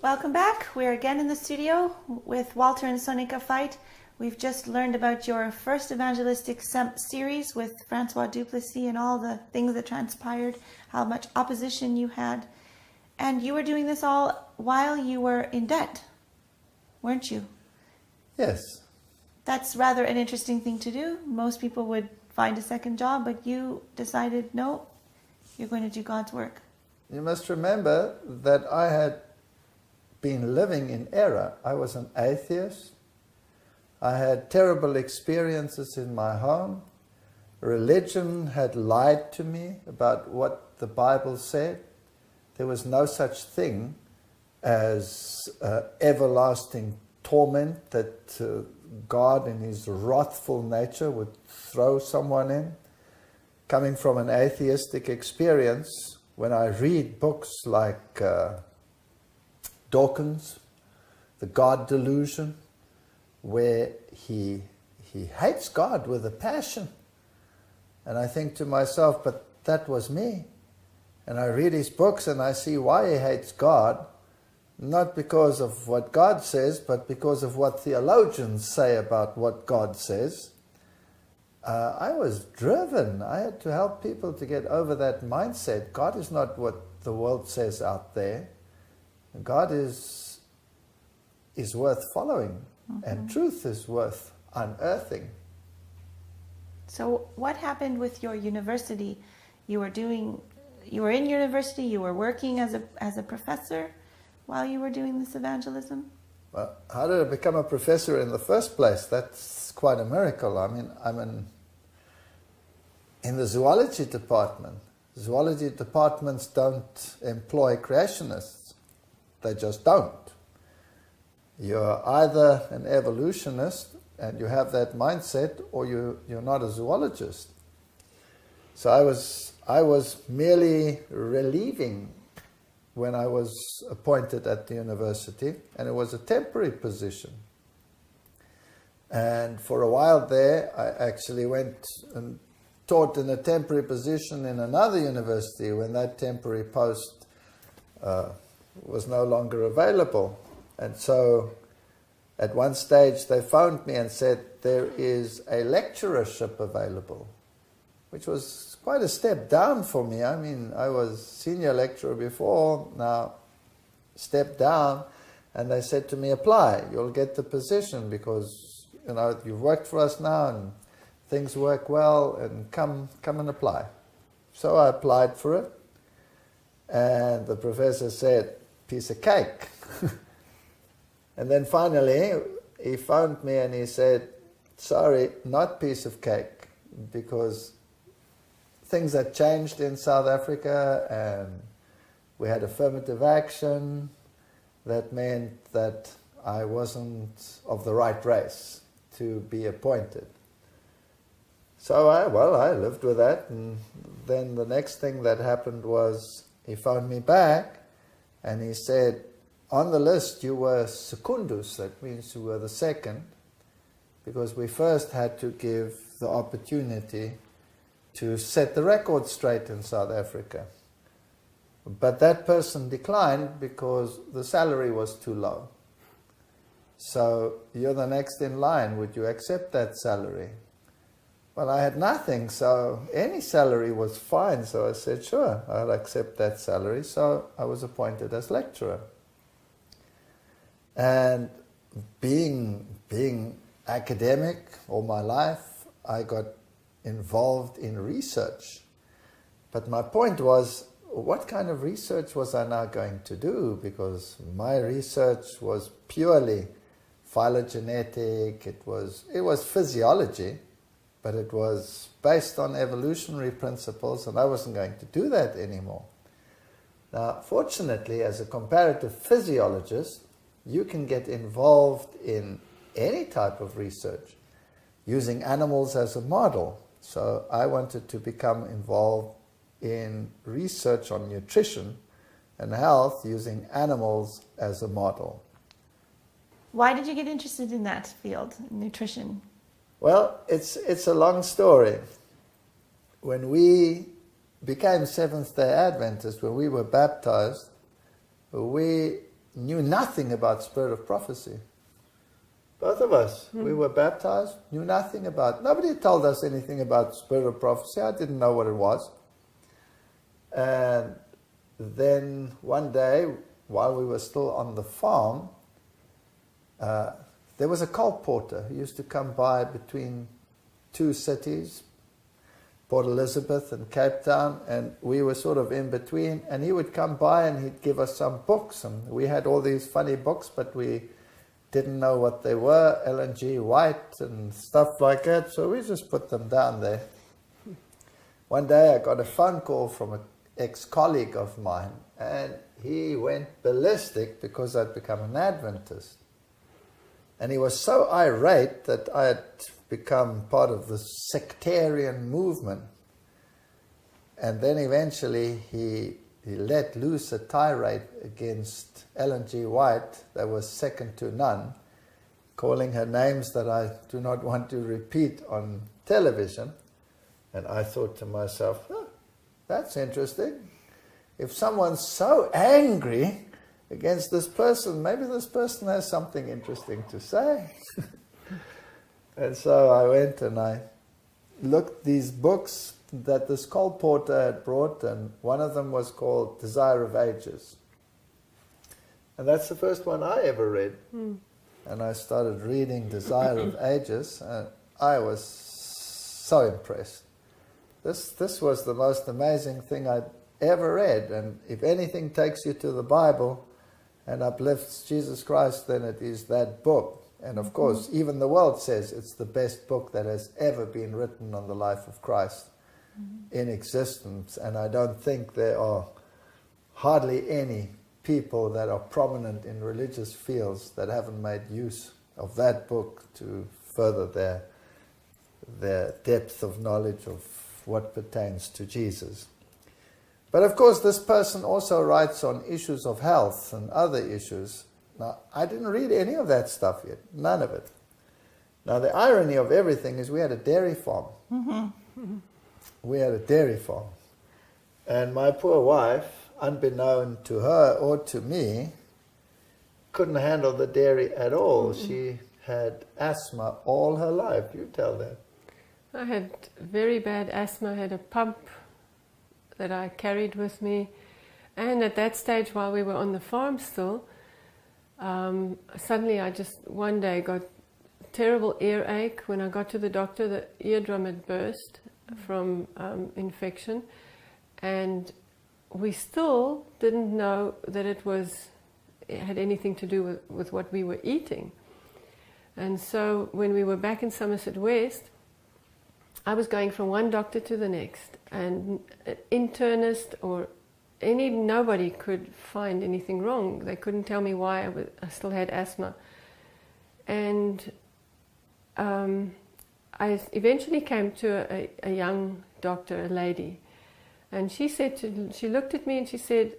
Welcome back. We're again in the studio with Walter and Sonika Fight. We've just learned about your first evangelistic series with Francois Duplessis and all the things that transpired, how much opposition you had. And you were doing this all while you were in debt, weren't you? Yes. That's rather an interesting thing to do. Most people would find a second job, but you decided, no, you're going to do God's work. You must remember that I had been living in error. I was an atheist. I had terrible experiences in my home. Religion had lied to me about what the Bible said. There was no such thing as everlasting torment that God in his wrathful nature would throw someone in. Coming from an atheistic experience, when I read books like Dawkins, The God Delusion, where he hates God with a passion. And I think to myself, but that was me. And I read his books and I see why he hates God, not because of what God says, but because of what theologians say about what God says. I was driven. I had to help people to get over that mindset. God is not what the world says out there. God is worth following, and truth is worth unearthing. So what happened with your university? You were in university, you were working as a professor while you were doing this evangelism? Well, how did I become a professor in the first place? That's quite a miracle. I mean, I'm in the zoology department. Zoology departments don't employ creationists. They just don't. You're either an evolutionist and you have that mindset, or you're not a zoologist. So I was merely relieving when I was appointed at the university, and it was a temporary position. And for a while there, I actually went and taught in a temporary position in another university when that temporary post was no longer available. And so at one stage they phoned me and said, there is a lecturership available, which was quite a step down for me. I mean, I was senior lecturer before, now step down. And they said to me, apply, you'll get the position because, you know, you've worked for us now and things work well, and come and apply. So I applied for it, and the professor said, piece of cake. And then finally he phoned me and he said, sorry, not piece of cake, because things had changed in South Africa and we had affirmative action. That meant that I wasn't of the right race to be appointed. So I lived with that, and then the next thing that happened was he phoned me back and he said, on the list you were secundus, that means you were the second, because we first had to give the opportunity to set the record straight in South Africa. But that person declined because the salary was too low. So you're the next in line, would you accept that salary? Well, I had nothing, so any salary was fine. So I said, sure, I'll accept that salary. So I was appointed as lecturer. And being academic all my life, I got involved in research. But my point was, what kind of research was I now going to do? Because my research was purely phylogenetic, it was physiology, but it was based on evolutionary principles, and I wasn't going to do that anymore. Now, fortunately, as a comparative physiologist, you can get involved in any type of research using animals as a model. So I wanted to become involved in research on nutrition and health using animals as a model. Why did you get interested in that field, nutrition? Well, it's a long story. When we became Seventh-day Adventists, when we were baptized, we knew nothing about spirit of prophecy. Both of us. We were baptized, knew nothing about. Nobody told us anything about spirit of prophecy. I didn't know what it was. And then one day, while we were still on the farm, there was a colporteur who used to come by between two cities, Port Elizabeth and Cape Town, and we were sort of in between, and he would come by and he'd give us some books, and we had all these funny books, but we didn't know what they were, Ellen G. White and stuff like that, so we just put them down there. One day I got a phone call from an ex-colleague of mine, and he went ballistic because I'd become an Adventist. And he was so irate that I had become part of the sectarian movement. And then eventually he let loose a tirade against Ellen G. White that was second to none, calling her names that I do not want to repeat on television. And I thought to myself, oh, that's interesting. If someone's so angry against this person, maybe this person has something interesting to say. And so I went and I looked these books that this colporteur had brought, and one of them was called Desire of Ages. And that's the first one I ever read. And I started reading Desire of Ages, and I was so impressed. This was the most amazing thing I'd ever read, and if anything takes you to the Bible and uplifts Jesus Christ, then it is that book. And of course, even the world says it's the best book that has ever been written on the life of Christ in existence. And I don't think there are hardly any people that are prominent in religious fields that haven't made use of that book to further their depth of knowledge of what pertains to Jesus. But of course, this person also writes on issues of health and other issues. Now, I didn't read any of that stuff yet, none of it. Now, the irony of everything is we had a dairy farm. We had a dairy farm. And my poor wife, unbeknown to her or to me, couldn't handle the dairy at all. She had asthma all her life. You tell that. I had very bad asthma. I had a pump that I carried with me. And at that stage, while we were on the farm still, suddenly I just one day got terrible earache. When I got to the doctor, the eardrum had burst from infection, and we still didn't know that it had anything to do with what we were eating. And so when we were back in Somerset West, I was going from one doctor to the next, and an internist or nobody could find anything wrong. They couldn't tell me why I still had asthma. And I eventually came to a young doctor, a lady, and she looked at me and she said,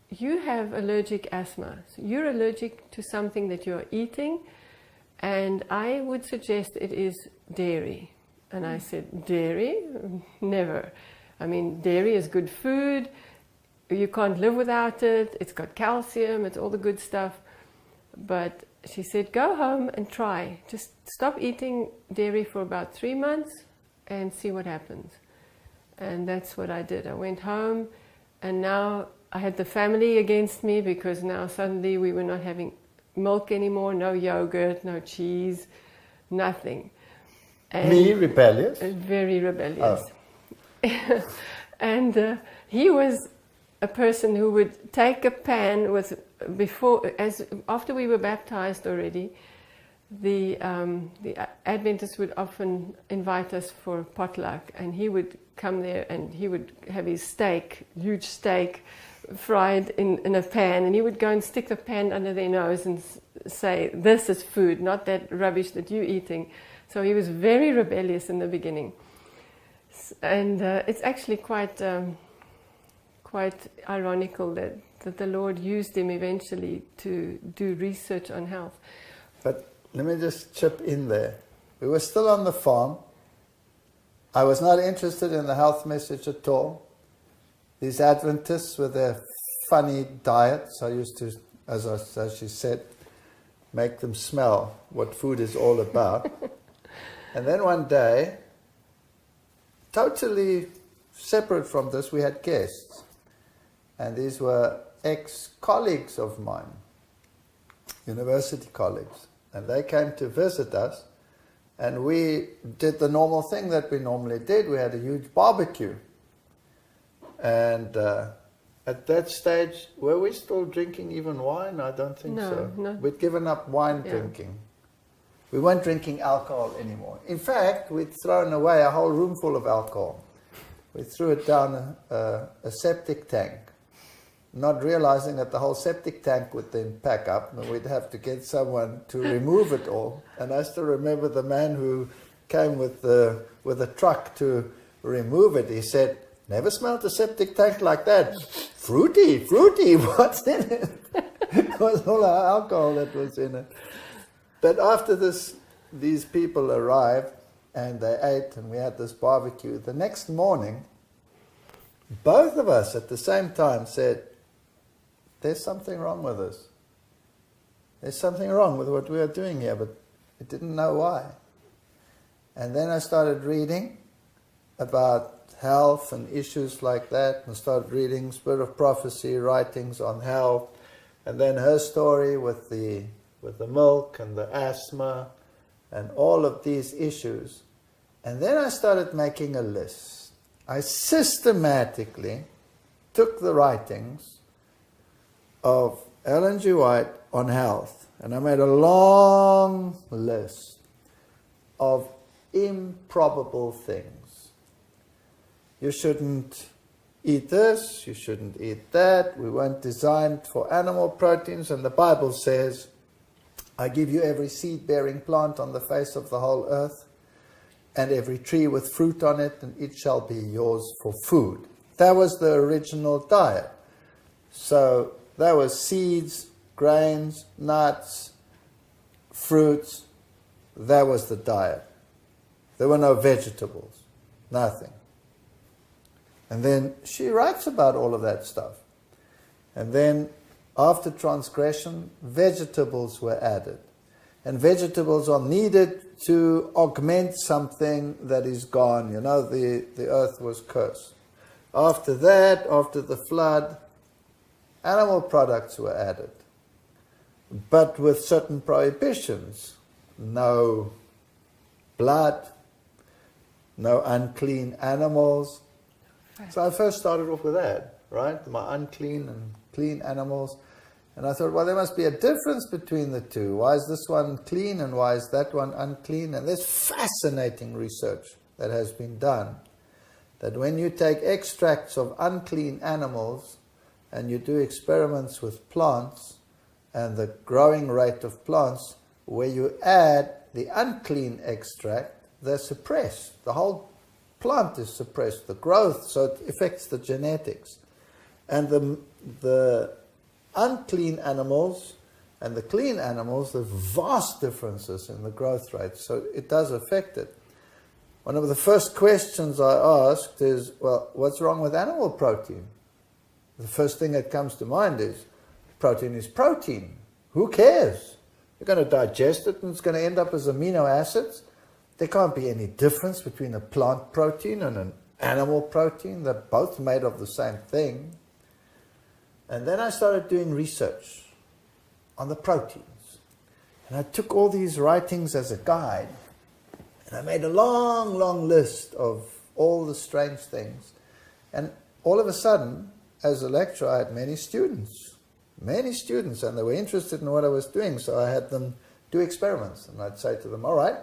"You have allergic asthma. So you're allergic to something that you're eating, and I would suggest it is dairy." And I said, "Dairy? Never. I mean, dairy is good food. You can't live without it. It's got calcium. It's all the good stuff." But she said, "Go home and try. Just stop eating dairy for about 3 months and see what happens." And that's what I did. I went home, and now I had the family against me because now suddenly we were not having milk anymore, no yogurt, no cheese, nothing. And me, rebellious? Very rebellious. Oh. And he was a person who would take a pan after we were baptized already, the Adventists would often invite us for potluck, and he would come there and he would have his steak, huge steak, fried in a pan, and he would go and stick the pan under their nose and say, "This is food, not that rubbish that you're eating." So he was very rebellious in the beginning, and it's actually quite ironical that the Lord used him eventually to do research on health. But let me just chip in there. We were still on the farm. I was not interested in the health message at all. These Adventists with their funny diets, I used to as she said, make them smell what food is all about. And then one day, totally separate from this, we had guests. And these were ex-colleagues of mine, university colleagues. And they came to visit us, and we did the normal thing that we normally did. We had a huge barbecue. And at that stage, were we still drinking even wine? I don't think so. No. We'd given up wine drinking. We weren't drinking alcohol anymore. In fact, we'd thrown away a whole room full of alcohol. We threw it down a septic tank, not realizing that the whole septic tank would then pack up and we'd have to get someone to remove it all. And I still remember the man who came with a truck to remove it. He said, "Never smelled a septic tank like that. Fruity, what's in it?" It was all our alcohol that was in it. But after this, these people arrived and they ate and we had this barbecue. The next morning, both of us at the same time said, "There's something wrong with us. There's something wrong with what we are doing here," but we didn't know why. And then I started reading about health and issues like that, and started reading Spirit of Prophecy writings on health, and then her story with the milk and the asthma and all of these issues. And then I started making a list. I systematically took the writings of Ellen G. White on health, and I made a long list of improbable things. You shouldn't eat this, you shouldn't eat that, we weren't designed for animal proteins, and the Bible says, "I give you every seed-bearing plant on the face of the whole earth, and every tree with fruit on it, and it shall be yours for food." That was the original diet. So that was seeds, grains, nuts, fruits. That was the diet. There were no vegetables, nothing. And then she writes about all of that stuff. And then after transgression, vegetables were added. And vegetables are needed to augment something that is gone. You know, the earth was cursed. After that, after the flood, animal products were added, but with certain prohibitions. No blood, no unclean animals. So I first started off with that, right? My unclean and clean animals. And I thought, well, there must be a difference between the two. Why is this one clean and why is that one unclean? And there's fascinating research that has been done, that when you take extracts of unclean animals and you do experiments with plants and the growing rate of plants, where you add the unclean extract, they're suppressed. The whole plant is suppressed, the growth, so it affects the genetics. And the unclean animals and the clean animals, there's vast differences in the growth rate, so it does affect it. One of the first questions I asked is, well, what's wrong with animal protein? The first thing that comes to mind is, protein is protein. Who cares? You're going to digest it and it's going to end up as amino acids. There can't be any difference between a plant protein and an animal protein. They're both made of the same thing. And then I started doing research on the proteins. And I took all these writings as a guide. And I made a long, long list of all the strange things. And all of a sudden, as a lecturer, I had many students, and they were interested in what I was doing. So I had them do experiments. And I'd say to them, all right,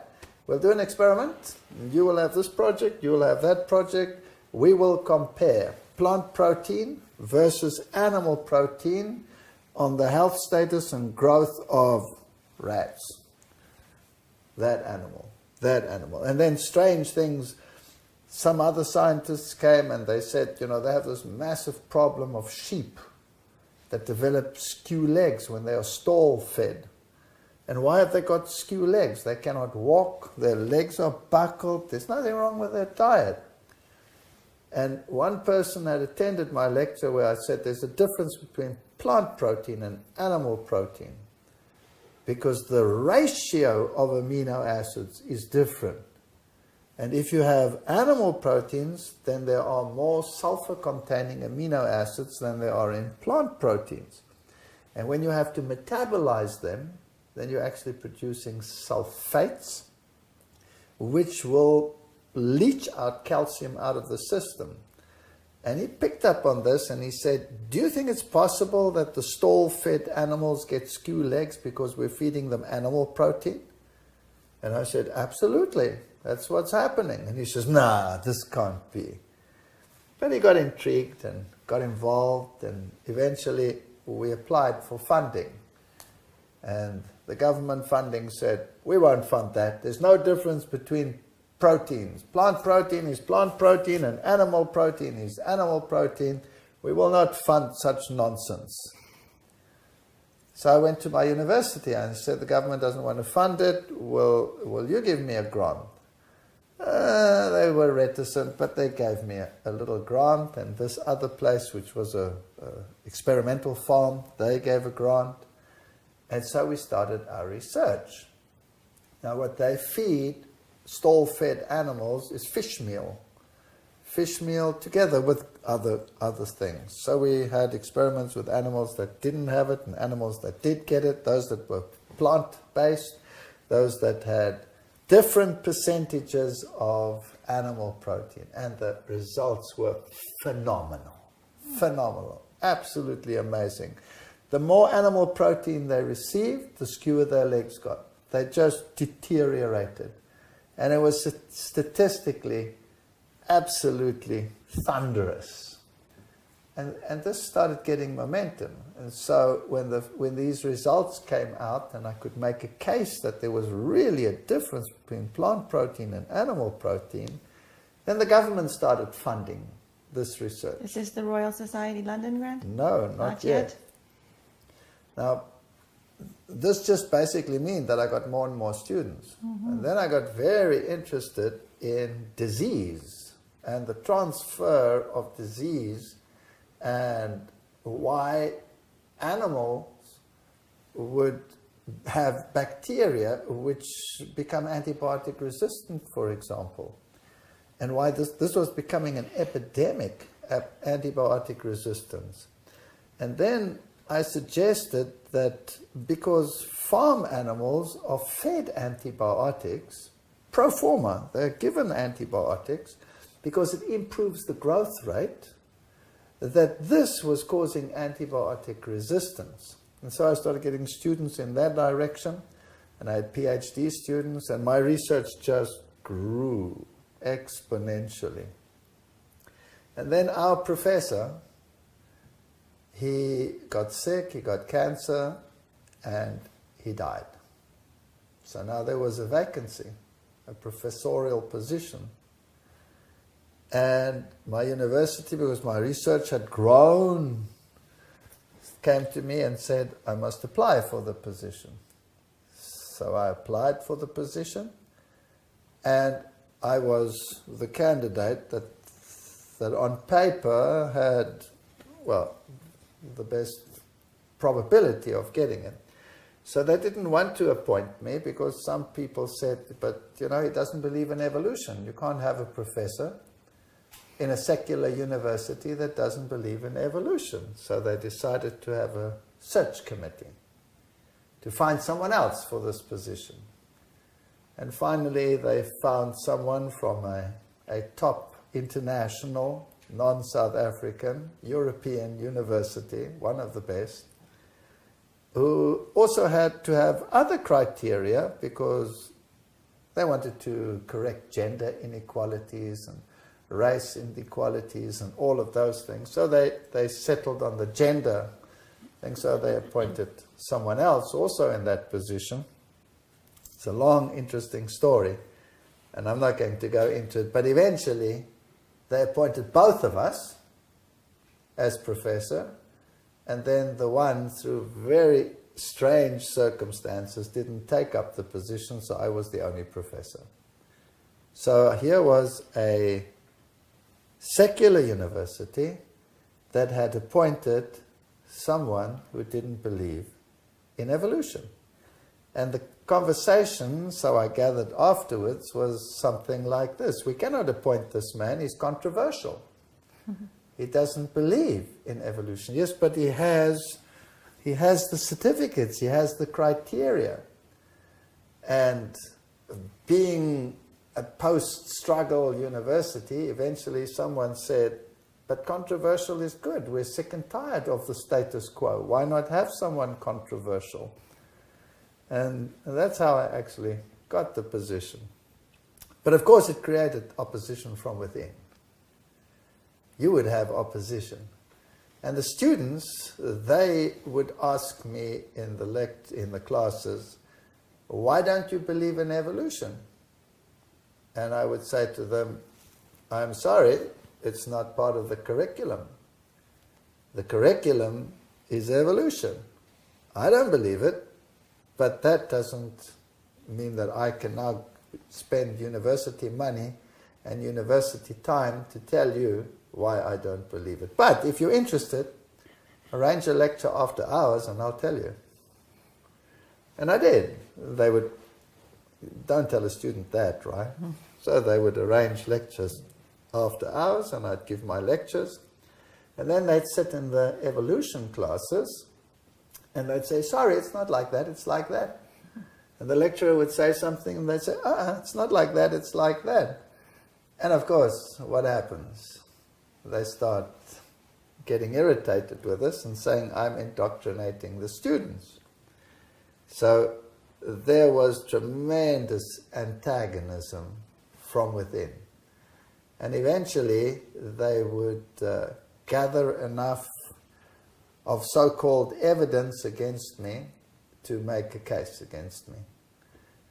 we'll do an experiment. You will have this project, you will have that project. We will compare plant protein versus animal protein on the health status and growth of rats. That animal. And then strange things. Some other scientists came and they said, you know, they have this massive problem of sheep that develop skew legs when they are stall fed. And why have they got skew legs? They cannot walk, their legs are buckled, there's nothing wrong with their diet. And one person had attended my lecture where I said there's a difference between plant protein and animal protein, because the ratio of amino acids is different. And if you have animal proteins, then there are more sulfur-containing amino acids than there are in plant proteins. And when you have to metabolize them, then you're actually producing sulfates, which will leach out calcium out of the system. And he picked up on this and he said, do you think it's possible that the stall-fed animals get skew legs because we're feeding them animal protein? And I said, absolutely, that's what's happening. And he says, nah, this can't be. But he got intrigued and got involved, and eventually we applied for funding. And the government funding said, we won't fund that. There's no difference between proteins. Plant protein is plant protein and animal protein is animal protein. We will not fund such nonsense. So I went to my university and said, the government doesn't want to fund it. Will you give me a grant? They were reticent, but they gave me a little grant. And this other place, which was a experimental farm, they gave a grant. And so we started our research. Now what they feed stall-fed animals is fish meal. Fish meal together with other things. So we had experiments with animals that didn't have it and animals that did get it, those that were plant-based, those that had different percentages of animal protein. And the results were phenomenal. Phenomenal. Absolutely amazing. The more animal protein they received, the skewer their legs got. They just deteriorated. And it was statistically absolutely thunderous. And this started getting momentum. And so when these results came out and I could make a case that there was really a difference between plant protein and animal protein, then the government started funding this research. Is this the Royal Society London grant? No, not yet. Now, this just basically means that I got more and more students. Mm-hmm. And then I got very interested in disease and the transfer of disease and why animals would have bacteria which become antibiotic resistant, for example. And why this was becoming an epidemic, antibiotic resistance. And then I suggested that because farm animals are fed antibiotics, pro forma, they're given antibiotics because it improves the growth rate, that this was causing antibiotic resistance. And so I started getting students in that direction, and I had PhD students, and my research just grew exponentially. And then our professor, he got sick, he got cancer, and he died. So now there was a vacancy, a professorial position. And my university, because my research had grown, came to me and said, I must apply for the position. So I applied for the position, and I was the candidate that on paper had, well, the best probability of getting it. So they didn't want to appoint me because some people said, but you know, he doesn't believe in evolution. You can't have a professor in a secular university that doesn't believe in evolution. So they decided to have a search committee to find someone else for this position. And finally they found someone from a top international, non-South African, European university, one of the best, who also had to have other criteria because they wanted to correct gender inequalities and race inequalities and all of those things. So they settled on the gender thing, so they appointed someone else also in that position. It's a long, interesting story, and I'm not going to go into it, but eventually they appointed both of us as professor, and then the one, through very strange circumstances, didn't take up the position, so I was the only professor. So here was a secular university that had appointed someone who didn't believe in evolution. And the conversation, so I gathered afterwards, was something like this. We cannot appoint this man, he's controversial. He doesn't believe in evolution. Yes, but he has the certificates, he has the criteria. And being a post-struggle university, eventually someone said, but controversial is good. We're sick and tired of the status quo. Why not have someone controversial? And that's how I actually got the position. But of course it created opposition from within. You would have opposition. And the students, they would ask me in the classes, why don't you believe in evolution? And I would say to them, I'm sorry, it's not part of the curriculum. The curriculum is evolution. I don't believe it, but that doesn't mean that I can now spend university money and university time to tell you why I don't believe it. But if you're interested, arrange a lecture after hours and I'll tell you. And I did. They would, don't tell a student that, right? So they would arrange lectures after hours and I'd give my lectures. And then they'd sit in the evolution classes and they'd say, sorry, it's not like that, it's like that. And the lecturer would say something and they'd say, it's not like that, it's like that. And of course, what happens? They start getting irritated with us and saying, I'm indoctrinating the students. So there was tremendous antagonism from within. And eventually they would gather enough of so-called evidence against me to make a case against me.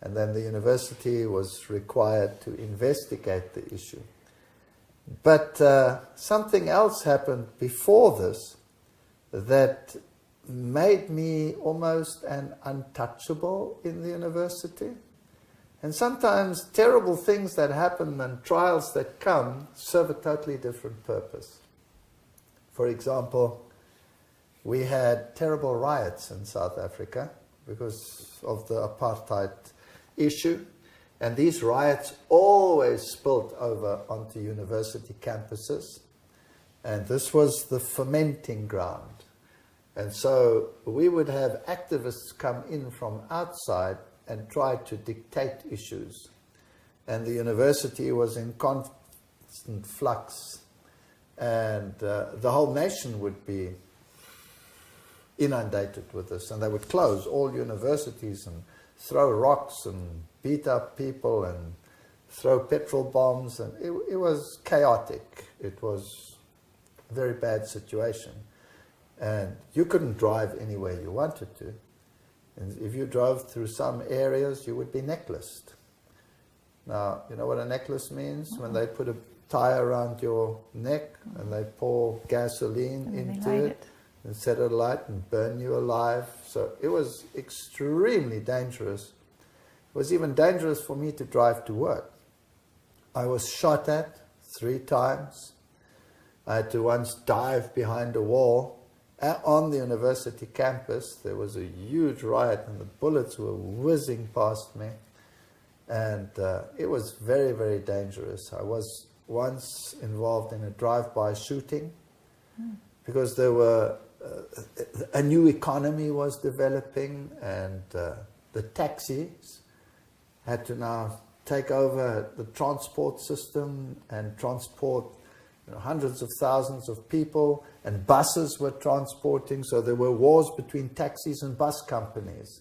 And then the university was required to investigate the issue. But something else happened before this that made me almost an untouchable in the university. And sometimes terrible things that happen and trials that come serve a totally different purpose. For example, we had terrible riots in South Africa because of the apartheid issue. And these riots always spilled over onto university campuses. And this was the fermenting ground. And so we would have activists come in from outside and try to dictate issues. And the university was in constant flux. And the whole nation would be inundated with this. And they would close all universities and throw rocks and beat up people and throw petrol bombs. And it was chaotic. It was a very bad situation. And you couldn't drive anywhere you wanted to. And if you drove through some areas, you would be necklaced. Now, you know what a necklace means? When they put a tie around your neck and they pour gasoline into it and set it alight and burn you alive. So it was extremely dangerous. It was even dangerous for me to drive to work. I was shot at 3 times. I had to once dive behind a wall. On the university campus, there was a huge riot and the bullets were whizzing past me. And it was very, very dangerous. I was once involved in a drive-by shooting because there were a new economy was developing and the taxis had to now take over the transport system and transport hundreds of thousands of people, and buses were transporting, so there were wars between taxis and bus companies.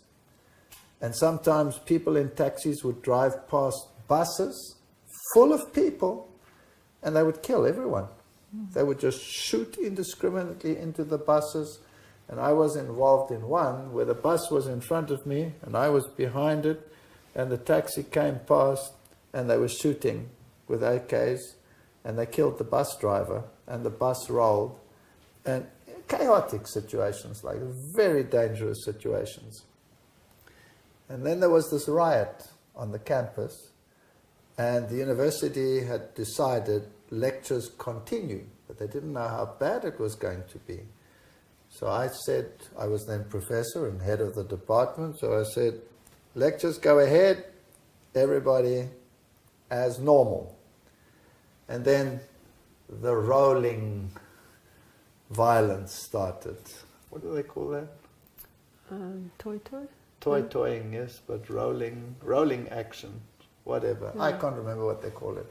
And sometimes people in taxis would drive past buses full of people and they would kill everyone. They would just shoot indiscriminately into the buses. And I was involved in one where the bus was in front of me and I was behind it, and the taxi came past and they were shooting with AKs. And they killed the bus driver, and the bus rolled. And chaotic situations, like very dangerous situations. And then there was this riot on the campus, and the university had decided lectures continue, but they didn't know how bad it was going to be. So I said, I was then professor and head of the department, so I said, lectures go ahead, everybody as normal. And then the rolling violence started. What do they call that? Toy? Toying, yes, but rolling action, whatever. Yeah. I can't remember what they call it.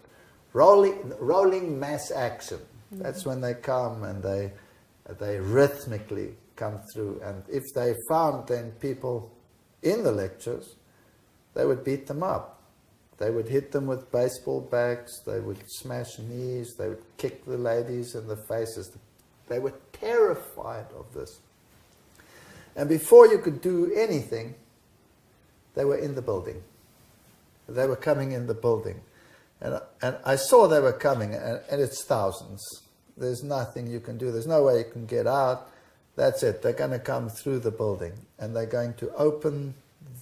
Rolling mass action. Mm-hmm. That's when they come and they rhythmically come through. And if they found then people in the lectures, they would beat them up. They would hit them with baseball bats, they would smash knees, they would kick the ladies in the faces. They were terrified of this. And before you could do anything, they were in the building. They were coming in the building. And I saw they were coming, and it's thousands. There's nothing you can do. There's no way you can get out. That's it. They're going to come through the building. And they're going to open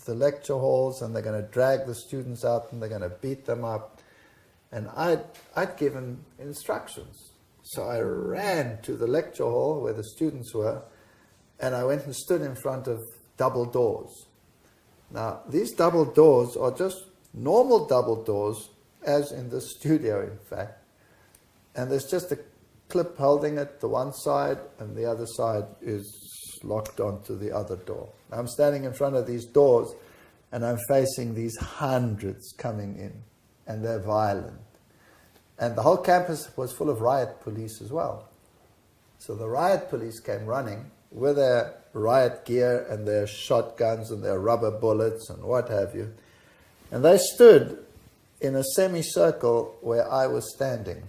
the lecture halls, and they're going to drag the students out, and they're going to beat them up. And I'd given instructions. So I ran to the lecture hall where the students were, and I went and stood in front of double doors. Now, these double doors are just normal double doors, as in the studio, in fact. And there's just a clip holding it to one side, and the other side is locked onto the other door. Now, I'm standing in front of these doors, and I'm facing these hundreds coming in, and they're violent. And the whole campus was full of riot police as well. So the riot police came running with their riot gear and their shotguns and their rubber bullets and what have you. And they stood in a semicircle where I was standing.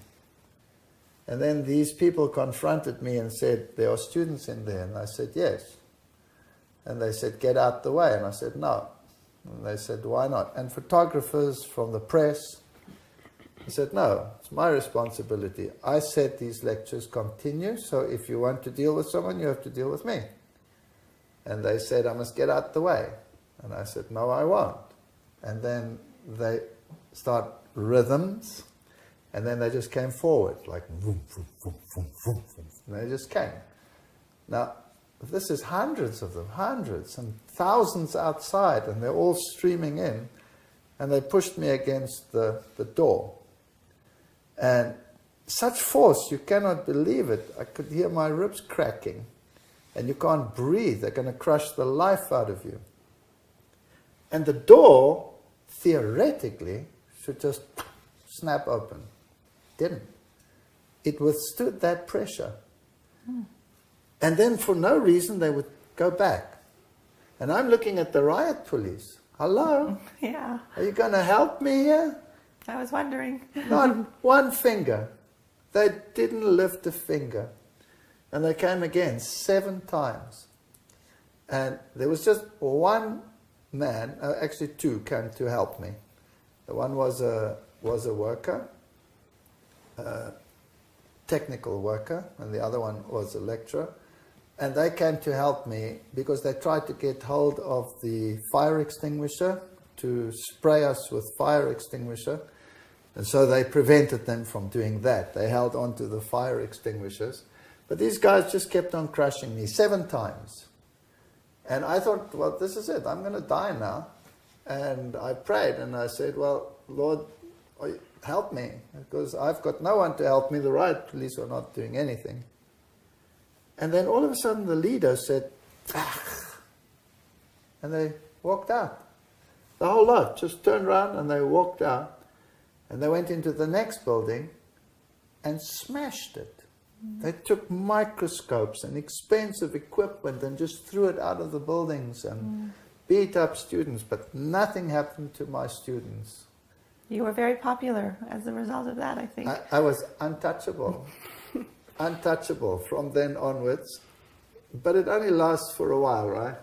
And then these people confronted me and said, there are students in there. And I said, yes. And they said, get out the way. And I said, no. And they said, why not? And photographers from the press. I said, no, it's my responsibility. I said these lectures continue, so if you want to deal with someone, you have to deal with me. And they said, I must get out the way. And I said, no, I won't. And then they start rhythms, and then they just came forward, like vroom, vroom, vroom, vroom, vroom, vroom. And they just came. Now, this is hundreds of them, hundreds, and thousands outside, and they're all streaming in, and they pushed me against the door. And such force, you cannot believe it. I could hear my ribs cracking, and you can't breathe. They're going to crush the life out of you. And the door, theoretically, should just snap open. Didn't. It withstood that pressure. And then for no reason they would go back. And I'm looking at the riot police. Hello? Yeah. Are you going to help me here? I was wondering. Not one finger. They didn't lift a finger. And they came again 7 times. And there was just one man, actually 2 came to help me. The one was a worker, technical worker, and the other one was a lecturer. And they came to help me because they tried to get hold of the fire extinguisher to spray us with fire extinguisher. And so they prevented them from doing that. They held on to the fire extinguishers. But these guys just kept on crushing me 7 times. And I thought, well, this is it. I'm going to die now. And I prayed and I said, well, Lord, help me. Because I've got no one to help me. The riot police are not doing anything. And then all of a sudden the leader said, ah, and they walked out. The whole lot just turned around and they walked out. And they went into the next building and smashed it. They took microscopes and expensive equipment and just threw it out of the buildings and beat up students, but nothing happened to my students. You were very popular as a result of that, I think. I was untouchable. Untouchable from then onwards. But it only lasts for a while, right?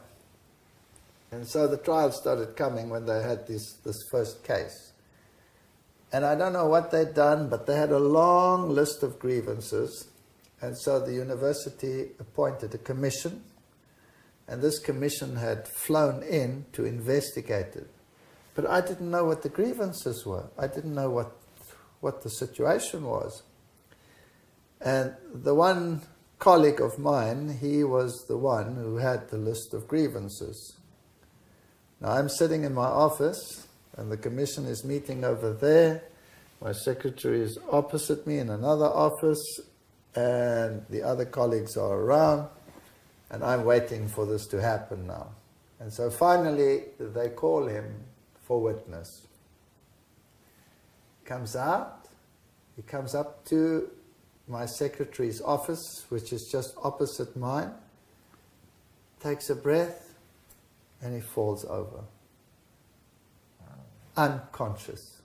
And so the trials started coming when they had this first case. And I don't know what they'd done, but they had a long list of grievances. And so the university appointed a commission. And this commission had flown in to investigate it. But I didn't know what the grievances were. I didn't know what the situation was. And the one colleague of mine, he was the one who had the list of grievances. Now I'm sitting in my office, and the commission is meeting over there. My secretary is opposite me in another office, and the other colleagues are around, and I'm waiting for this to happen now. And so finally they call him for witness. Comes out, he comes up to my secretary's office, which is just opposite mine, takes a breath, and he falls over. Unconscious.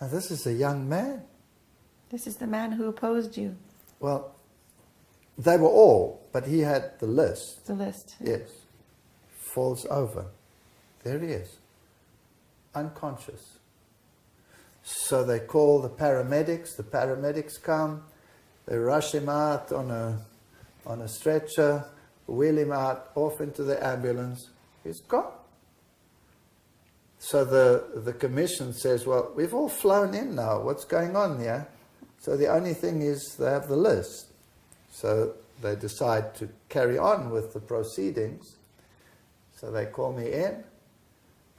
Now this is a young man. This is the man who opposed you. Well, they were all, but he had the list. The list. Yes. Falls over. There he is. Unconscious. So they call the paramedics. The paramedics come. They rush him out on a stretcher, wheel him out, off into the ambulance. He's gone. So the commission says, well, we've all flown in now. What's going on here? So the only thing is they have the list. So they decide to carry on with the proceedings. So they call me in,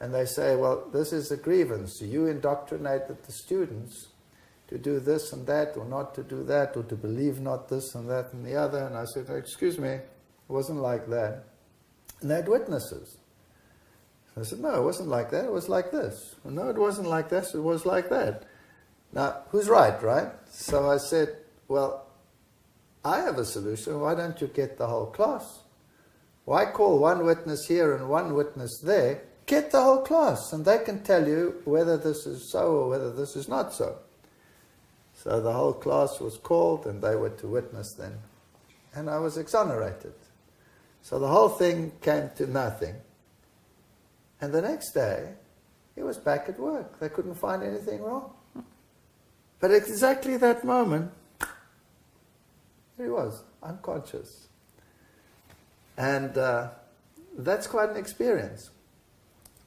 and they say, well, this is a grievance. You indoctrinated the students to do this and that, or not to do that, or to believe not this and that and the other. And I said, excuse me, it wasn't like that. And they had witnesses. I said, no, it wasn't like that, it was like this. Well, no, it wasn't like this, it was like that. Now, who's right, right? So I said, well, I have a solution. Why don't you get the whole class? Why call one witness here and one witness there? Get the whole class, and they can tell you whether this is so or whether this is not so. So the whole class was called, and they were to witness then. And I was exonerated. So the whole thing came to nothing. And the next day, he was back at work. They couldn't find anything wrong. But at exactly that moment, there he was, unconscious. And that's quite an experience.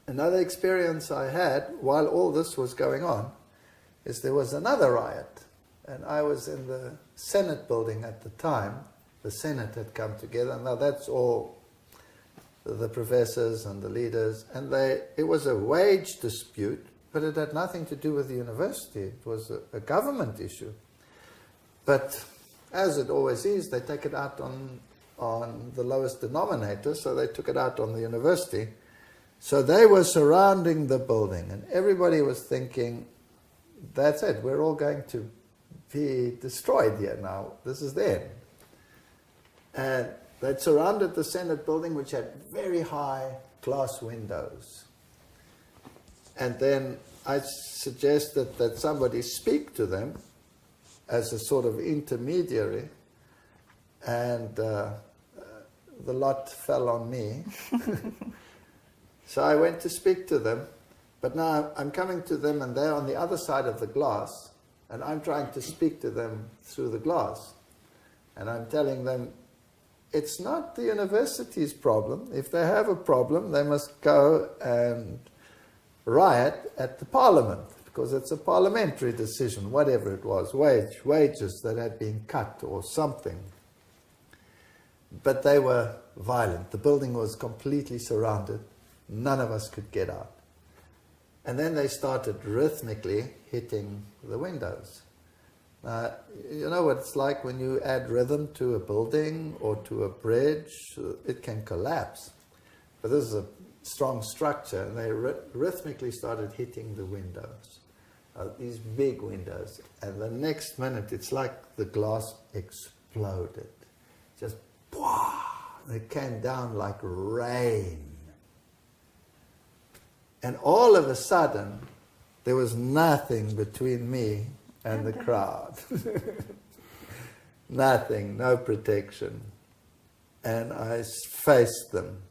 Another experience I had while all this was going on is there was another riot. And I was in the Senate building at the time. The Senate had come together. Now that's all the professors and the leaders. And it was a wage dispute, but it had nothing to do with the university. It was a government issue. But as it always is, they take it out on the lowest denominator, so they took it out on the university. So they were surrounding the building, and everybody was thinking, that's it, we're all going to be destroyed here now. This is the end. And they'd surrounded the Senate building, which had very high glass windows. And then I suggested that somebody speak to them as a sort of intermediary, and the lot fell on me. So I went to speak to them, but now I'm coming to them and they're on the other side of the glass, and I'm trying to speak to them through the glass. And I'm telling them, it's not the university's problem. If they have a problem, they must go and riot at the parliament, because it's a parliamentary decision, whatever it was, wages that had been cut or something. But they were violent. The building was completely surrounded. None of us could get out. And then they started rhythmically hitting the windows. Now, you know what it's like when you add rhythm to a building or to a bridge, it can collapse. But this is a strong structure, and they rhythmically started hitting the windows, these big windows. And the next minute, it's like the glass exploded. Just, it came down like rain. And all of a sudden, there was nothing between me and the crowd. Nothing, no protection. And I faced them.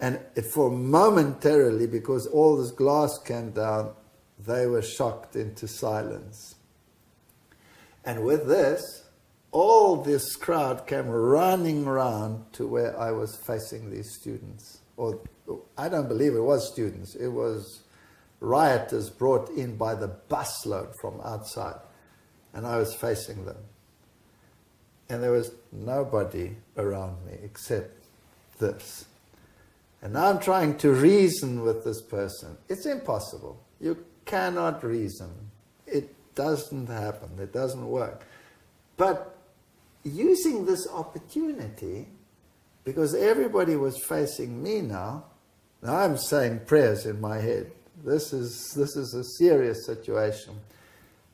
And for momentarily, because all this glass came down, they were shocked into silence. And with this, all this crowd came running round to where I was facing these students. Or I don't believe it was students. It was rioters brought in by the busload from outside. And I was facing them. and there was nobody around me except this. And now I'm trying to reason with this person. It's impossible. You cannot reason. It doesn't happen. It doesn't work. But using this opportunity, because everybody was facing me now I'm saying prayers in my head. This is a serious situation.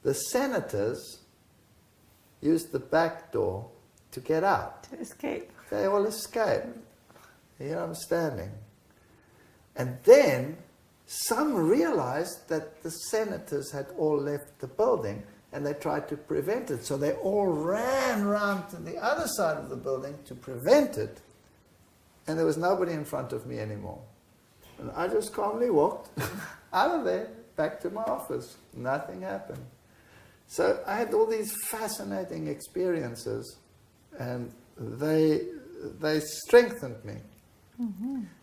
The senators used the back door to get out. To escape. They all escaped. Here I'm standing. And then some realized that the senators had all left the building and they tried to prevent it. So they all ran around to the other side of the building to prevent it. And there was nobody in front of me anymore. And I just calmly walked out of there, back to my office. Nothing happened. So I had all these fascinating experiences, and they strengthened me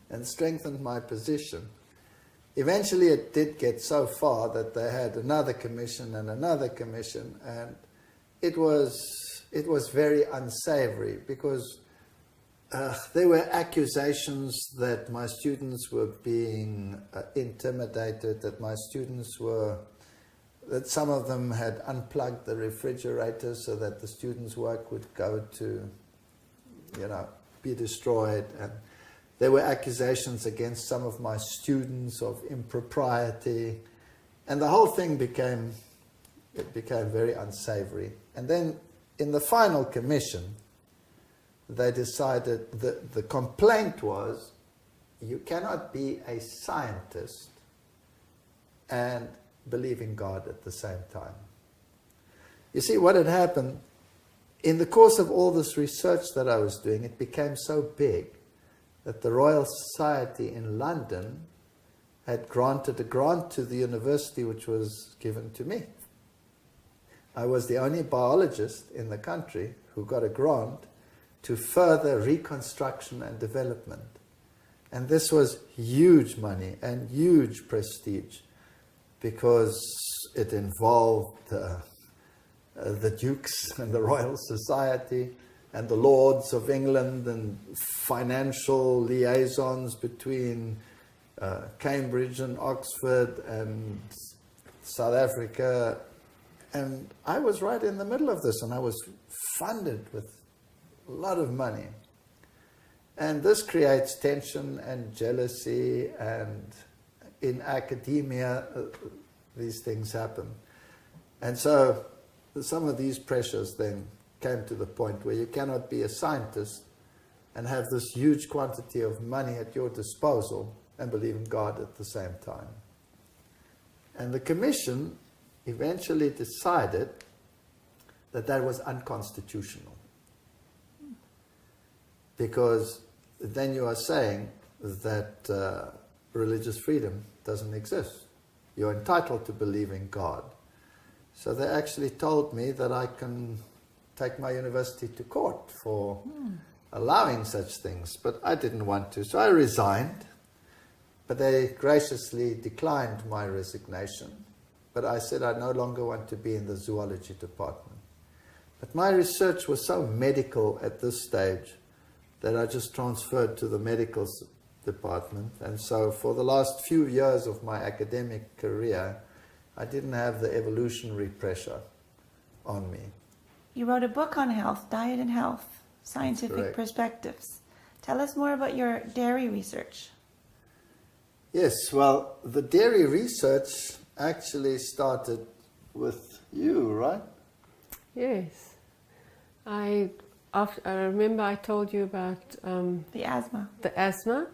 and strengthened my position. Eventually it did get so far that they had another commission and another commission, and it was very unsavory because there were accusations that my students were being intimidated, that my students were, that some of them had unplugged the refrigerator so that the students' work would go to, be destroyed. And there were accusations against some of my students of impropriety. And the whole thing became very unsavory. And then in the final commission, they decided that the complaint was, you cannot be a scientist and believe in God at the same time. You see, what had happened, in the course of all this research that I was doing, it became so big that the Royal Society in London had granted a grant to the university which was given to me. I was the only biologist in the country who got a grant to further reconstruction and development. And this was huge money and huge prestige because it involved the dukes and the Royal Society and the Lords of England and financial liaisons between Cambridge and Oxford and South Africa. And I was right in the middle of this, and I was funded with a lot of money. And this creates tension and jealousy, and in academia these things happen. And so some of these pressures then came to the point where you cannot be a scientist and have this huge quantity of money at your disposal and believe in God at the same time. And the commission eventually decided that that was unconstitutional. Because then you are saying that religious freedom doesn't exist. You're entitled to believe in God. So they actually told me that I can take my university to court for allowing such things. But I didn't want to, so I resigned. But they graciously declined my resignation. But I said I no longer want to be in the zoology department. But my research was so medical at this stage that I just transferred to the medical department. And so for the last few years of my academic career, I didn't have the evolutionary pressure on me. You wrote a book on health, diet and health, scientific perspectives. Tell us more about your dairy research. Yes, well, the dairy research actually started with you, right? Yes. I remember I told you about The asthma. The asthma,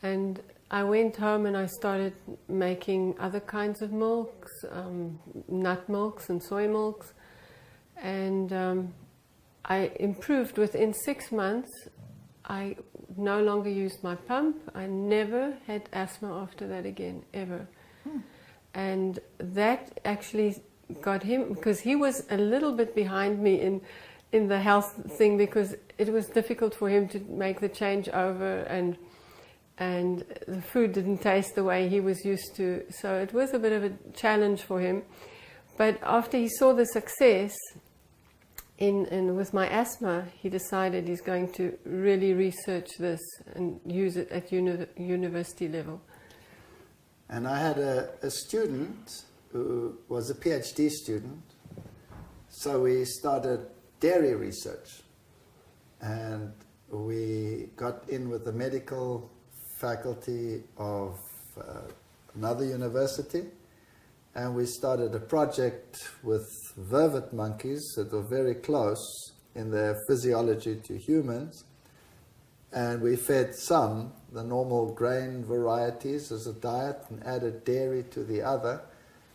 and I went home and I started making other kinds of milks, nut milks and soy milks, and I improved within 6 months. I no longer used my pump. I never had asthma after that again, ever. And that actually got him, because he was a little bit behind me in the health thing, because it was difficult for him to make the change over, and the food didn't taste the way he was used to. So it was a bit of a challenge for him. But after he saw the success, with my asthma, he decided he's going to really research this and use it at university level. And I had a student who was a PhD student, so we started dairy research. And we got in with the medical faculty of another university, and we started a project with vervet monkeys that were very close in their physiology to humans, and we fed some the normal grain varieties as a diet and added dairy to the other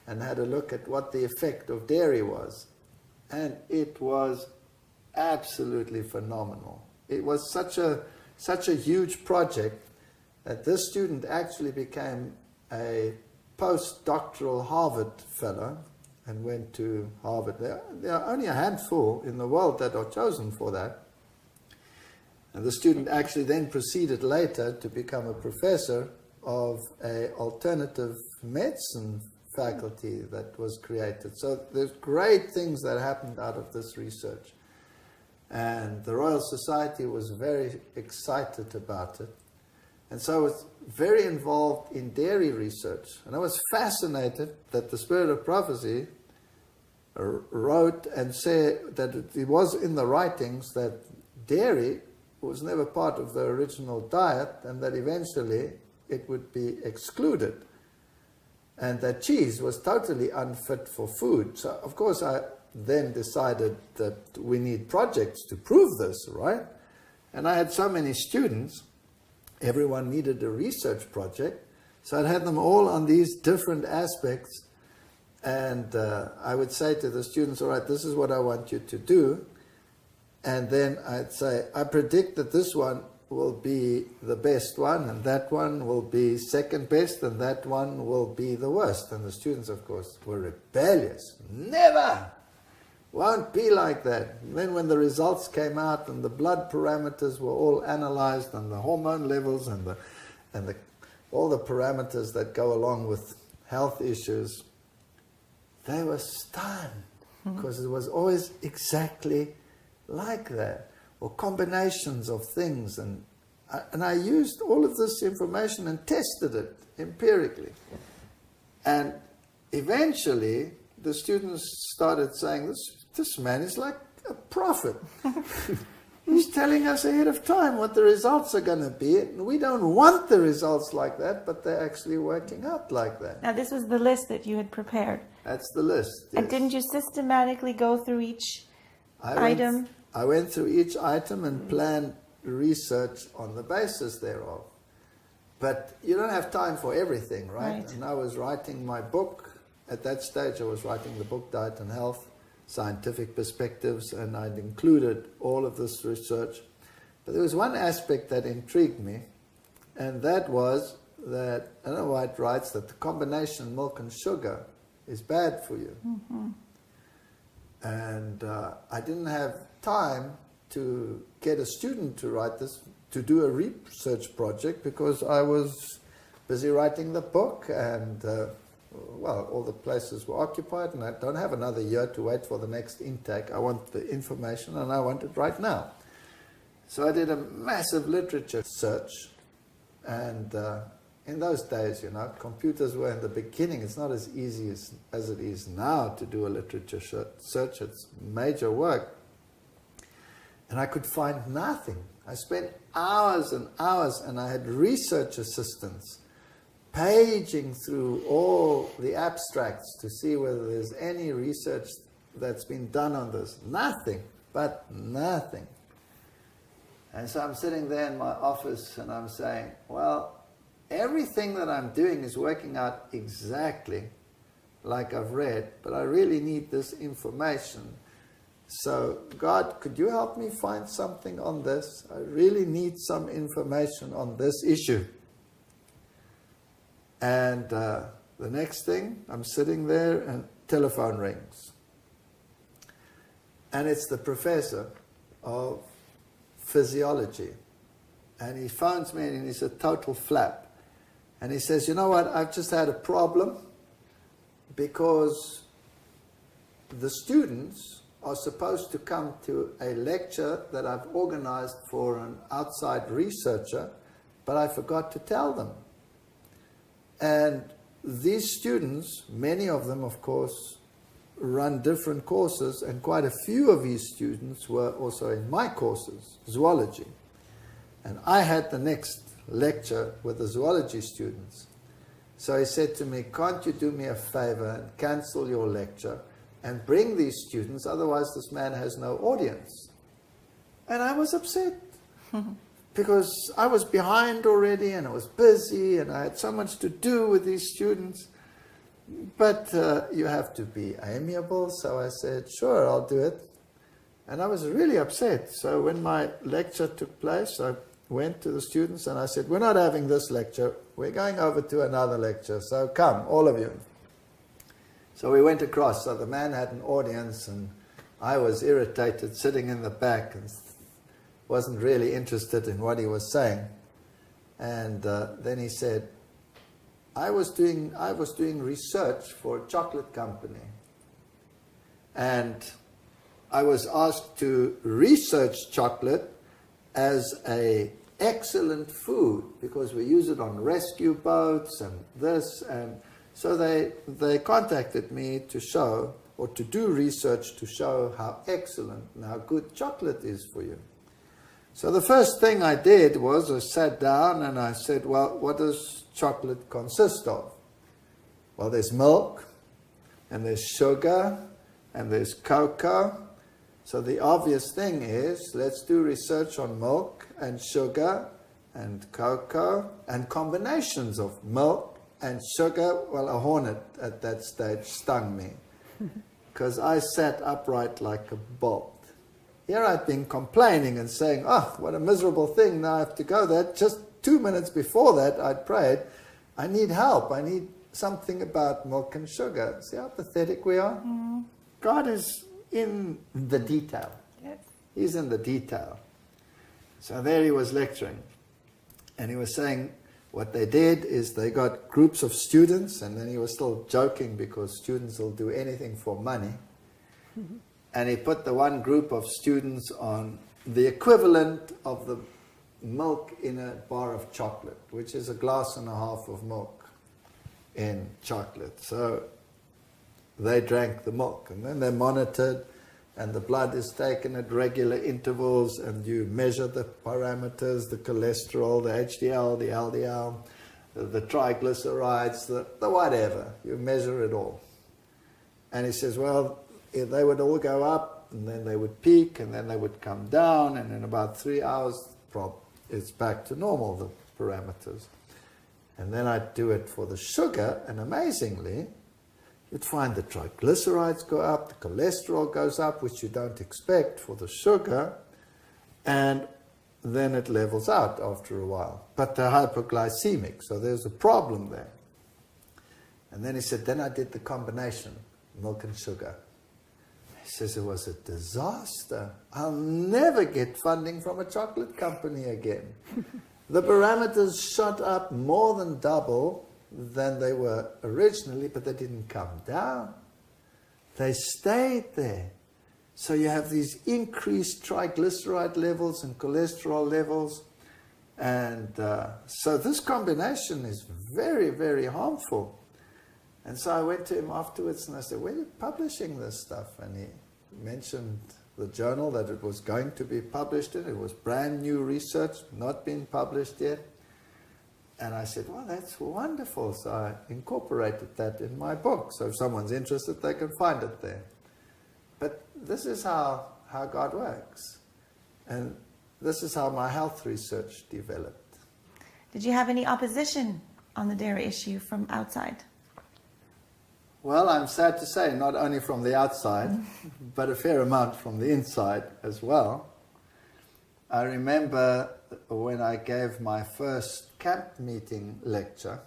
and had a look at what the effect of dairy was. And it was absolutely phenomenal. It was such a huge project that this student actually became a postdoctoral Harvard fellow and went to Harvard. There are only a handful in the world that are chosen for that. And the student actually then proceeded later to become a professor of an alternative medicine faculty that was created. So there's great things that happened out of this research. And the Royal Society was very excited about it. And so I was very involved in dairy research. And I was fascinated that the Spirit of Prophecy wrote and said that it was in the writings that dairy was never part of the original diet and that eventually it would be excluded. And that cheese was totally unfit for food. So, of course, I then decided that we need projects to prove this, right? And I had so many students, everyone needed a research project, so I'd had them all on these different aspects, and I would say to the students, all right, this is what I want you to do, and then I'd say, I predict that this one will be the best one, and that one will be second best, and that one will be the worst. And the students, of course, were rebellious. Never! Won't be like that. And then when the results came out and the blood parameters were all analyzed and the hormone levels and all the parameters that go along with health issues, they were stunned because it was always exactly like that, or combinations of things. And I used all of this information and tested it empirically. And eventually the students started saying, this man is like a prophet. He's telling us ahead of time what the results are going to be. And we don't want the results like that, but they're actually working out like that. Now, this was the list that you had prepared. That's the list, yes. And didn't you systematically go through each item? I went through each item and planned research on the basis thereof. But you don't have time for everything, right? And I was writing my book. At that stage, I was writing the book, Diet and Health, Scientific Perspectives, and I'd included all of this research. But there was one aspect that intrigued me, and that was that Ellen White writes that the combination of milk and sugar is bad for you. And I didn't have time to get a student to write this, to do a research project, because I was busy writing the book, and well, all the places were occupied, and I don't have another year to wait for the next intake. I want the information, and I want it right now. So I did a massive literature search, and in those days, you know, computers were in the beginning. It's not as easy as it is now to do a literature search. It's major work. And I could find nothing. I spent hours and hours, and I had research assistants paging through all the abstracts to see whether there's any research that's been done on this. Nothing, but nothing. And so I'm sitting there in my office and I'm saying, well, everything that I'm doing is working out exactly like I've read, but I really need this information. So, God, could you help me find something on this? I really need some information on this issue. And the next thing, I'm sitting there and telephone rings. And it's the professor of physiology. And he phones me and he's a total flap. And he says, you know what, I've just had a problem because the students are supposed to come to a lecture that I've organized for an outside researcher, but I forgot to tell them. And these students, many of them, of course, run different courses, and quite a few of these students were also in my courses, zoology. And I had the next lecture with the zoology students. So he said to me, can't you do me a favor and cancel your lecture and bring these students, otherwise this man has no audience. And I was upset because I was behind already and I was busy and I had so much to do with these students. But you have to be amiable, so I said, sure, I'll do it. And I was really upset. So when my lecture took place, I went to the students and I said, we're not having this lecture, we're going over to another lecture, so come, all of you. So we went across, so the man had an audience and I was irritated sitting in the back and wasn't really interested in what he was saying. And then he said, I was doing research for a chocolate company, and I was asked to research chocolate as an excellent food because we use it on rescue boats and this, and so they contacted me to show, or to do research to show how excellent and how good chocolate is for you. So the first thing I did was I sat down and I said, well, what does chocolate consist of? Well, there's milk, and there's sugar, and there's cocoa. So the obvious thing is, let's do research on milk and sugar and cocoa and combinations of milk and sugar. Well, a hornet at that stage stung me because I sat upright like a bolt. Here I'd been complaining and saying, oh, what a miserable thing, now I have to go there. Just 2 minutes before that, I'd prayed, I need help. I need something about milk and sugar. See how pathetic we are? Mm. God is in the detail. Yes. He's in the detail. So there he was lecturing. And he was saying what they did is they got groups of students, and then he was still joking because students will do anything for money. Mm-hmm. And he put the one group of students on the equivalent of the milk in a bar of chocolate, which is 1.5 glasses of milk in chocolate. So they drank the milk, and then they're monitored, and the blood is taken at regular intervals, and you measure the parameters, the cholesterol, the HDL, the LDL, the triglycerides, the whatever. You measure it all. And he says, well, they would all go up, and then they would peak, and then they would come down, and in about 3 hours, it's back to normal, the parameters. And then I'd do it for the sugar, and amazingly, you'd find the triglycerides go up, the cholesterol goes up, which you don't expect for the sugar, and then it levels out after a while. But they're hypoglycemic, so there's a problem there. And then he said, then I did the combination, milk and sugar. He says, it was a disaster. I'll never get funding from a chocolate company again. The parameters shot up more than double than they were originally, but they didn't come down. They stayed there. So you have these increased triglyceride levels and cholesterol levels. And so this combination is very, very harmful. And so I went to him afterwards and I said, where are you publishing this stuff? And he mentioned the journal that it was going to be published in. It was brand new research, not been published yet. And I said, well, that's wonderful. So I incorporated that in my book. So if someone's interested, they can find it there. But this is how God works. And this is how my health research developed. Did you have any opposition on the dairy issue from outside? Well, I'm sad to say, not only from the outside, but a fair amount from the inside as well. I remember when I gave my first camp meeting lecture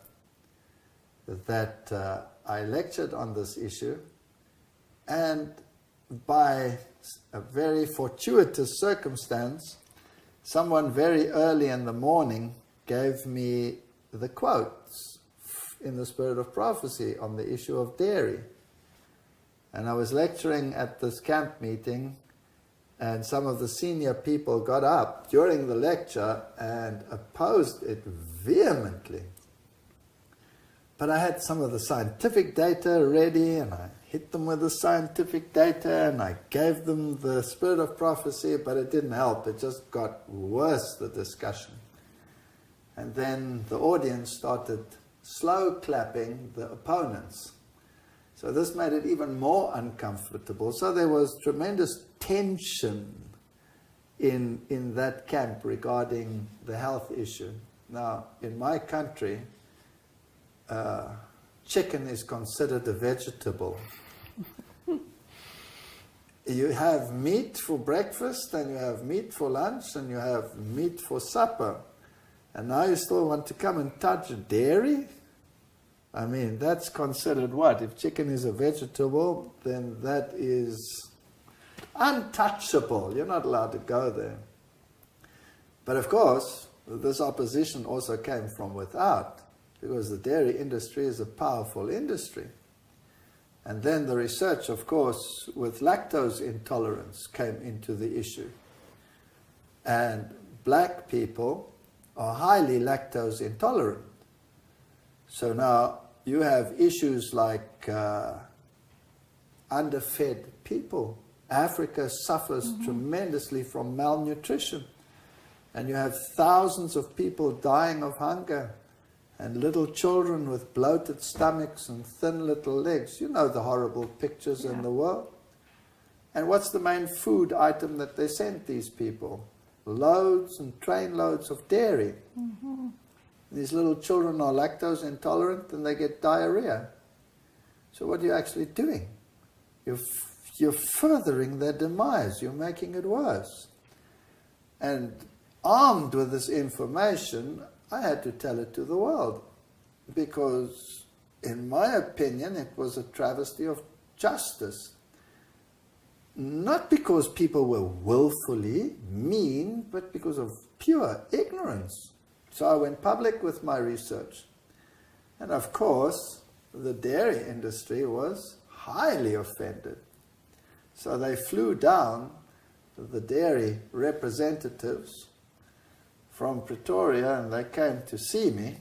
that I lectured on this issue, and by a very fortuitous circumstance, someone very early in the morning gave me the quotes in the spirit of prophecy on the issue of dairy. And I was lecturing at this camp meeting, and some of the senior people got up during the lecture and opposed it vehemently. But I had some of the scientific data ready, and I hit them with the scientific data, and I gave them the spirit of prophecy, but it didn't help. It just got worse, the discussion. And then the audience started slow clapping the opponents. So this made it even more uncomfortable. So there was tremendous tension in that camp regarding the health issue. Now, in my country, chicken is considered a vegetable. You have meat for breakfast, and you have meat for lunch, and you have meat for supper. And now you still want to come and touch dairy? I mean, that's considered what? If chicken is a vegetable, then that is untouchable. You're not allowed to go there. But of course, this opposition also came from without, because the dairy industry is a powerful industry. And then the research, of course, with lactose intolerance came into the issue. And black people are highly lactose intolerant. So now you have issues like underfed people. Africa suffers tremendously from malnutrition. And you have thousands of people dying of hunger, and little children with bloated stomachs and thin little legs. You know the horrible pictures in the world. And what's the main food item that they sent these people? Loads and trainloads of dairy. These little children are lactose intolerant, and they get diarrhea. So what are you actually doing? You're furthering their demise. You're making it worse. And armed with this information, I had to tell it to the world, because in my opinion it was a travesty of justice. Not because people were willfully mean, but because of pure ignorance. So I went public with my research. And of course, the dairy industry was highly offended. So they flew down the dairy representatives from Pretoria, and they came to see me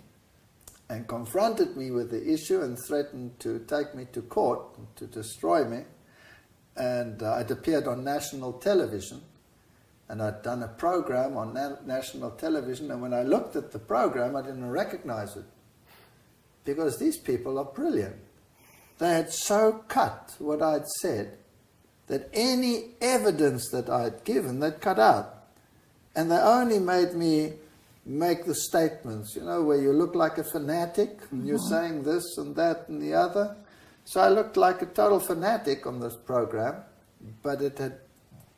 and confronted me with the issue and threatened to take me to court, to destroy me. And I'd appeared on national television, and I'd done a program on national television, and when I looked at the program, I didn't recognize it, because these people are brilliant. They had so cut what I'd said that any evidence that I'd given, they'd cut out. And they only made me make the statements, you know, where you look like a fanatic, and you're saying this and that and the other. So I looked like a total fanatic on this program, but it had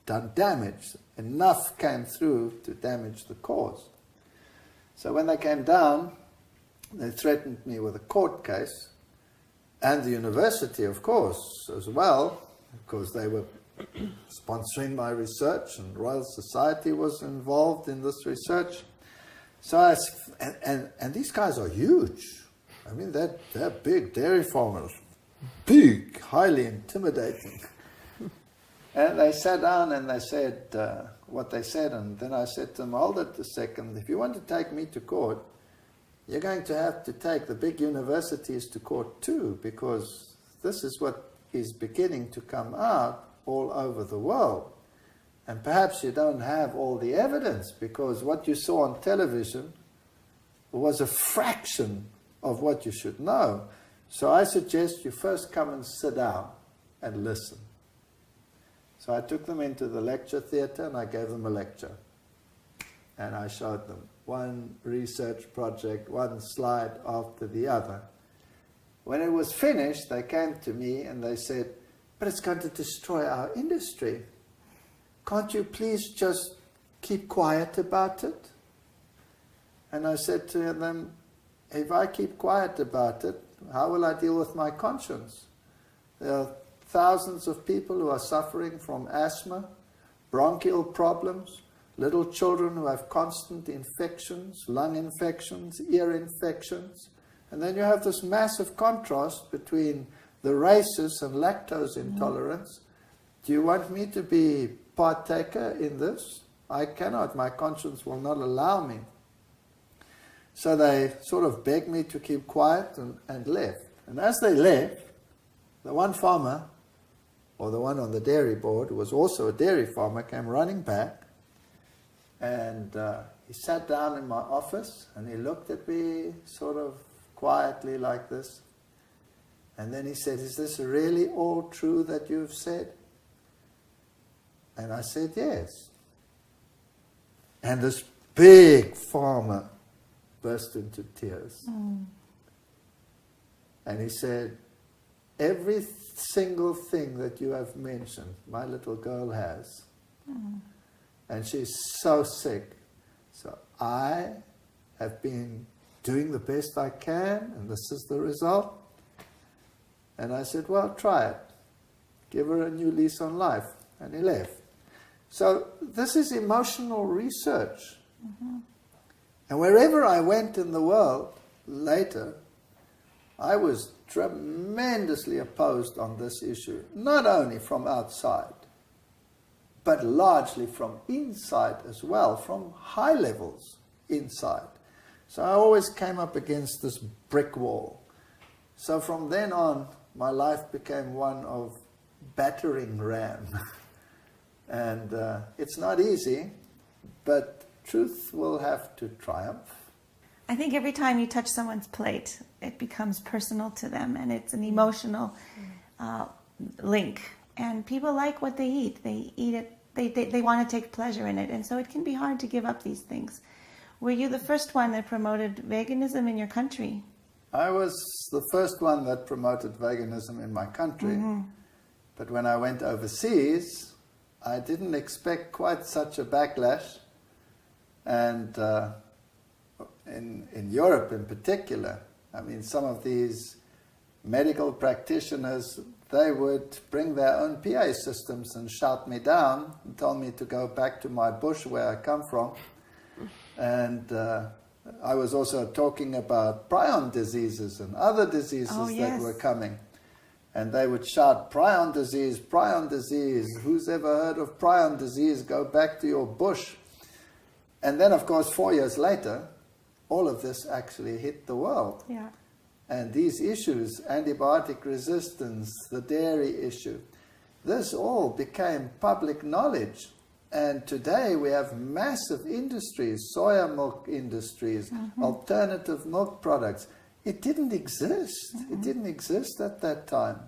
done damage. Enough came through to damage the cause. So when they came down, they threatened me with a court case, and the university, of course, as well, because they were sponsoring my research, and Royal Society was involved in this research. So and these guys are huge. I mean, they're big dairy farmers. Big, highly intimidating. And they sat down and they said what they said, and then I said to them, hold it a second, if you want to take me to court, you're going to have to take the big universities to court too, because this is what is beginning to come out all over the world. And perhaps you don't have all the evidence, because what you saw on television was a fraction of what you should know. So I suggest you first come and sit down and listen. So I took them into the lecture theatre, and I gave them a lecture. And I showed them one research project, one slide after the other. When it was finished, they came to me and they said, but it's going to destroy our industry. Can't you please just keep quiet about it? And I said to them, if I keep quiet about it, how will I deal with my conscience? There are thousands of people who are suffering from asthma, bronchial problems, little children who have constant infections, lung infections, ear infections. And then you have this massive contrast between the races and lactose intolerance. Do you want me to be partaker in this? I cannot. My conscience will not allow me. So they sort of begged me to keep quiet and left. And as they left, the one farmer, or the one on the dairy board, who was also a dairy farmer, came running back. And he sat down in my office and he looked at me sort of quietly like this. And then he said, "Is this really all true that you've said?" And I said, "Yes." And this big farmer burst into tears. And he said, "Every single thing that you have mentioned, my little girl has. And she's so sick. So I have been doing the best I can, and this is the result." And I said, "Well, try it. Give her a new lease on life." And he left. So this is emotional research. And wherever I went in the world later, I was tremendously opposed on this issue, not only from outside, but largely from inside as well, from high levels inside. So I always came up against this brick wall. So from then on, my life became one of battering ram. And it's not easy, but truth will have to triumph. I think every time you touch someone's plate, it becomes personal to them, and it's an emotional link. And people like what they eat. They eat it. They want to take pleasure in it, and so it can be hard to give up these things. Were you the first one that promoted veganism in your country? I was the first one that promoted veganism in my country. But when I went overseas, I didn't expect quite such a backlash. And in Europe in particular, I mean, some of these medical practitioners, they would bring their own PA systems and shout me down and tell me to go back to my bush where I come from. And I was also talking about prion diseases and other diseases that were coming. And they would shout, prion disease, who's ever heard of prion disease? Go back to your bush. And then, of course, 4 years later, all of this actually hit the world. Yeah. And these issues, antibiotic resistance, the dairy issue, this all became public knowledge. And today we have massive industries, soya milk industries, alternative milk products. It didn't exist. It didn't exist at that time.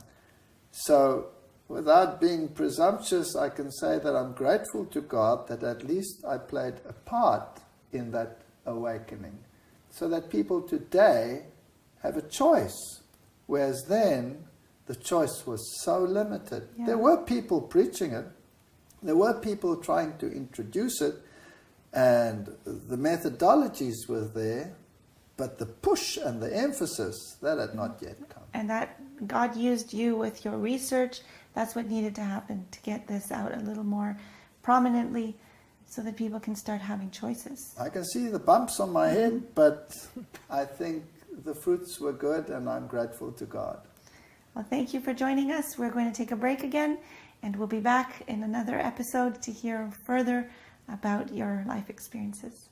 So without being presumptuous, I can say that I'm grateful to God that at least I played a part in that awakening, so that people today have a choice, whereas then the choice was so limited. Yeah. There were people preaching it. There were people trying to introduce it, and the methodologies were there, but the push and the emphasis, that had not yet come. And that God used you with your research. That's what needed to happen to get this out a little more prominently so that people can start having choices. I can see the bumps on my head, but I think the fruits were good, and I'm grateful to God. Well, thank you for joining us. We're going to take a break again, and we'll be back in another episode to hear further about your life experiences.